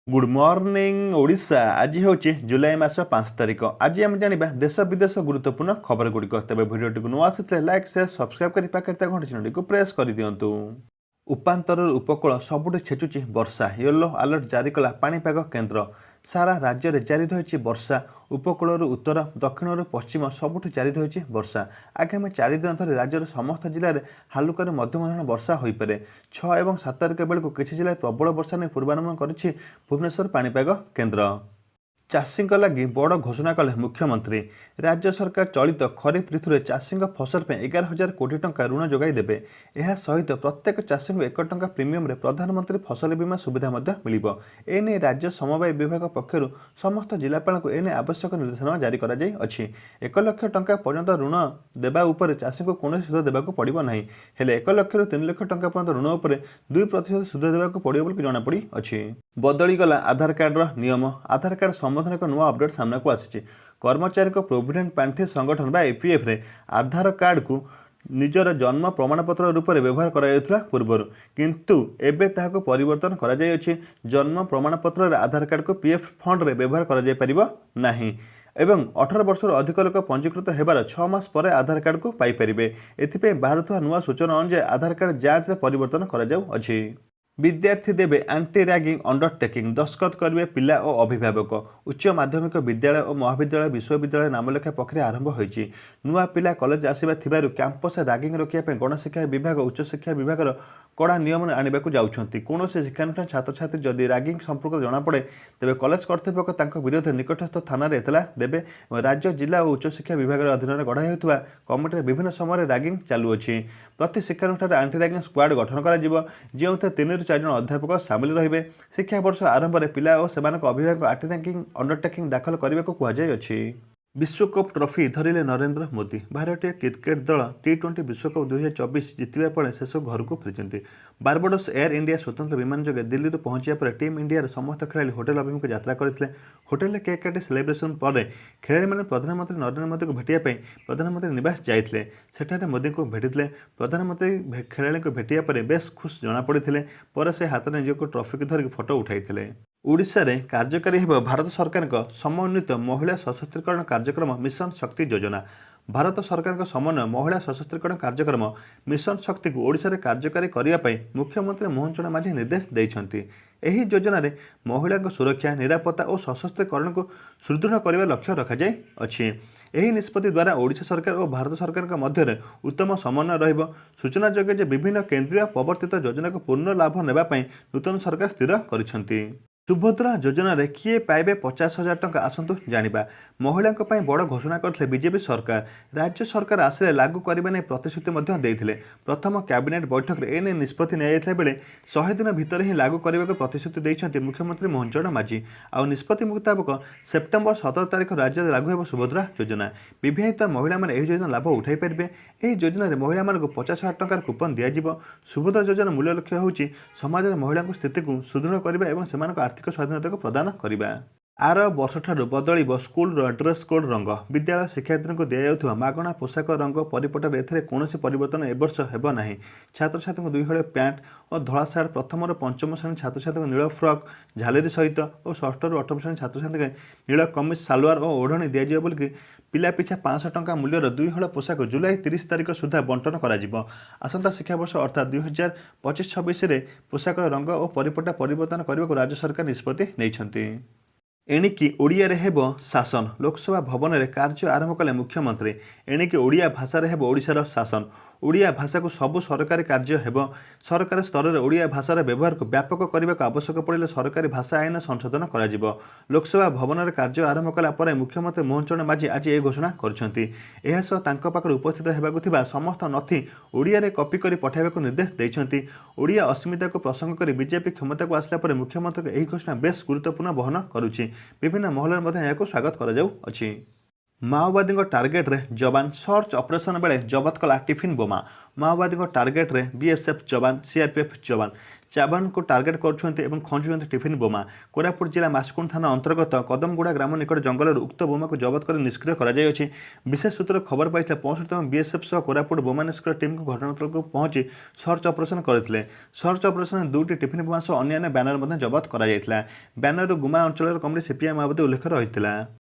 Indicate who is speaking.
Speaker 1: Good morning Odisha आज हूँ जुलाई मास 5 तारिख। आज आम जाना देश विदेश गुरुत्वपूर्ण खबर गुड़िक तेज भिडियो को नुआ आसी लाइक शेयर सब्सक्राइब कर पाखे घंटी चिन्ह को प्रेस कर दिंतु। उपांतर उपकूल सबुठ छेचुची वर्षा येलो अलर्ट जारी कला पाणीपाग केन्द्र। सारा राज्य में जारी रही वर्षा उपकूल उत्तर दक्षिण पश्चिम सबुठ जारी रही वर्षा। आगामी 4 दिन धरी राज्यर समस्त जिले में हालुकार मध्यम धरण वर्षा हो पारे। 6 और 7 तारिख बेलू किसी जिले प्रबल वर्षा नहीं पूर्वानुमान कर भुवनेश्वर पाणीपाग केन्द्र। चाषी लगी बड़ घोषणा कले मुख्यमंत्री। राज्य सरकार चलित खरीफ ऋतु में चाषी फसल पर 11,000 कोटी टंका ऋण जोगाई देबे। यह सहित प्रत्येक चाषी को 1 टंका प्रीमियम प्रधानमंत्री फसल बीमा सुविधा मिल। एने राज्य समवाय विभाग पक्षर समस्त जिलापाल को एने आवश्यक निर्देशनामा जारी कर 1 लाख टंका पर्यंत ऋण देवा उपर चाषी को कौन सुध देवाक पड़ो ना। हेले 1 लाख रु 3 लाख टंका पर्यंत ऋण उपर 2% सुध देवाक पड़ो बोली जमापड़ी अच्छी। बदलीगला आधार कार्डर नियम। आधार कार्ड संबंधन एक नुआ अपडेट सामना को आसी। कर्मचारी प्रोविडेंट पांठि संगठन बा एपीएफ रे आधार कार्ड को निजर जन्म प्रमाणपत्र रूप में व्यवहार करा पूर्वर, किंतु एबे ताहाको परिवर्तन करा जाय अछि। जन्म प्रमाणपत्र आधार कार्ड को पीएफ फंड रे व्यवहार करा जाय परिबो नाही एवं 18 वर्ष अधिक लोक पंजीकृत होबार 6 मास पर आधार कार्ड को पाई परिबे। एथिपे बाहरुवा नुआ सूचना अनुसार आधार कार्ड जांच रे परिवर्तन करा जाउ अछि। विद्यार्थी देवे एंटी रैगिंग अंडरटेकिंग दस्खत करेंगे पिला और अभिभावक। उच्च माध्यमिक विद्यालय और महाविद्यालय विश्वविद्यालय नामलेखा प्रक्रिया आरंभ होती। नुआ पिला कॉलेज आसवा कैंपस रैगिंग रोकने गणशिक्षा विभाग उच्च शिक्षा विभाग कड़ा नियम आने को जाऊँगी। कौन से शिक्षानुष्ठान छात्र छात्री जदि रैगिंग संपर्क जमापड़े तेज कॉलेज कर्तृपक्ष विरोध निकटस्थ थाना एतला देवे। राज्य जिला और उच्च शिक्षा विभाग अधीन गढ़ा होता कमिटी विभिन्न समय रैगिंग चालुअछि। प्रति शिक्षानुष्ठान एंटी रैगिंग स्क्वाड गठन कर जो 3 ରୁ 4 जन अध्यापक सामिल रहिबे। शिक्षा वर्ष आरंभ में पिला और सेमानक अभिभावक एंटी रैगिंग अंडरटेकिंग दाखल करने को कहुछि। विश्वकप ट्रॉफी धरिले नरेंद्र मोदी। भारतीय क्रिकेट दल T20 विश्वकप 2024 जितवा पर शेष घर को फेरी। बारबाडोस एयर इंडिया स्वतंत्र विमान जोगे दिल्ली पहुंचा पर टीम इंडिया समस्त खेलाड़ी होटेल अभिमुख यात्रा करते। होटेल में केक काटी सेलिब्रेशन पर खेलाड़ी मैंने प्रधानमंत्री नरेंद्र मोदी को भेटिया प्रधानमंत्री निवास जाते। सेठारे मोदी को भेटी प्रधानमंत्री खेलाड़ी को भेटिया पर बेस खुश जमापड़ी। पर से हाथ में निजक ट्रॉफी को धरिक फोटो उठाई। ओडिशा रे कार्यकारी हेब भारत सरकार समन्वित महिला सशक्तिकरण कार्यक्रम मिशन शक्ति योजना। भारत सरकार समन्वय महिला सशक्तिकरण कार्यक्रम मिशन शक्ति को ओडिशा रे कार्यकारी करने मुख्यमंत्री मोहन चरण माझी निर्देश देइछन्ति। एही योजना रे महिला सुरक्षा निरापत्ता और सशक्तिकरण को सुदृढ़ करने लक्ष्य रखा जाय अछि। एही निष्पत्ति द्वारा ओडिशा सरकार और भारत सरकार मध्य उत्तम समन्वय रहिबो। सूचना जोग्य जे विभिन्न केंद्रीय प्रवर्तित योजना को पूर्ण लाभ नेबा पई नूतन सरकार स्थिर करिसन्ति। सुभद्रा योजना रे किए पाइबे 50,000 टंका आसतु जानिबा। महिला बड़ घोषणा करते बीजेपी सरकार। राज्य सरकार आसिले लागू करने नहीं प्रतिश्रुति देते। प्रथम कैबिनेट बैठक में एने निष्पत्ति निया बेले 100 दिन भितर ही लागू करने को प्रतिश्रुति देते मुख्यमंत्री मोहन चरण माझी। आ निष्पत्ति मुताबक सेप्टेम्बर 17 तारिख राज्य में लागू हो सुभद्रा योजना। विवाहित महिला मैंने योजना लाभ उठाई पारे। यह योजना महिला को 50,000 टंकार कूपन दिज्व। सुभद्रा योजना मूल्य लक्ष्य होची समाज में महिला स्थिति को सुदृढ़ करने और से आर्थिक स्वाधीनता को प्रदान करने। आर वर्ष ठार बदल स्कूल ड्रेस कोड रंग। विद्यालय शिक्षार्थी को दिया मागणा पोशाक रंग परिपटर एथरे कौन परिवर्तन एवर्ष हेब ना। छात्र छात्री को 2 हल पैंट और धला सार्ट, प्रथम और पंचम श्रेणी छात्र छात्री को नील फ्रक झालेरी सहित और 6ठ ରୁ 8ମ श्रेणी छात्र छात्री नील कमिज सालवार और ओढ़णी दिज्व बोलिक पिला पिछा 500 टंका मूल्यर 2 हल पोशाक जुलाई 30 तारिख सुधा बंटन आसंता शिक्षावर्ष अर्थात 2025-26 पोशाक रंग और परिपटा परिवर्तन करने को राज्य सरकार निष्पत्ति नहीं। एणिकी ओडिया रे हेब शासन। लोकसभा भवन में कार्य आरंभ कले मुख्यमंत्री। एणिकी ओडिया भाषा रे हेब ओडिशार शासन। ओडिया भाषा को सबु सरकारी कार्य हेब। सरकार स्तर में ओडिया भाषार व्यवहार को व्यापक करने को आवश्यक पड़े सरकारी भाषा आईन संशोधन कर। लोकसभा भवन में कार्य आरंभ कला मुख्यमंत्री मोहन चरण माझी आज ये घोषणा कर उपस्थित होगा समस्त नथी ओडिया रे कॉपी कर पठाइबा निर्देश देइछन्ति। ओडिया अस्मिता को प्रसंग कर बीजेपी क्षमता को आसला मुख्यमंत्री यह घोषणा बेस गुरुत्वपूर्ण बहन करुछि। विभिन्न महल में स्वागत कर। माओवादी टार्गेट रे जवान सर्च ऑपरेशन बेले जबत कला टिफिन बोमा। माओवादी टार्गेट रे बीएसएफ जवान सीआरपीएफ जवान जवान को टार्गेट कर खंचुंट टिफिन बोमा। कोरापुट जिला मास्कुण थाना अंतर्गत कदमगुड़ा ग्राम निकट जंगल उक्त बोमा को जबत कर निष्क्रिय कर विशेष सूत्र खबर पाई 65तम बीएसएफ सह कोरापुट बोमा निष्क्रिय टीम को घटनास्थल को पहुंची सर्च ऑपरेशन करते। सर्च ऑपरेशन 2टी टिफिन बोमा सह अन्य बैनर जबत कर बैनर गुमा अंचल कमिटी सीपीआई माओवादी उल्लेख रही।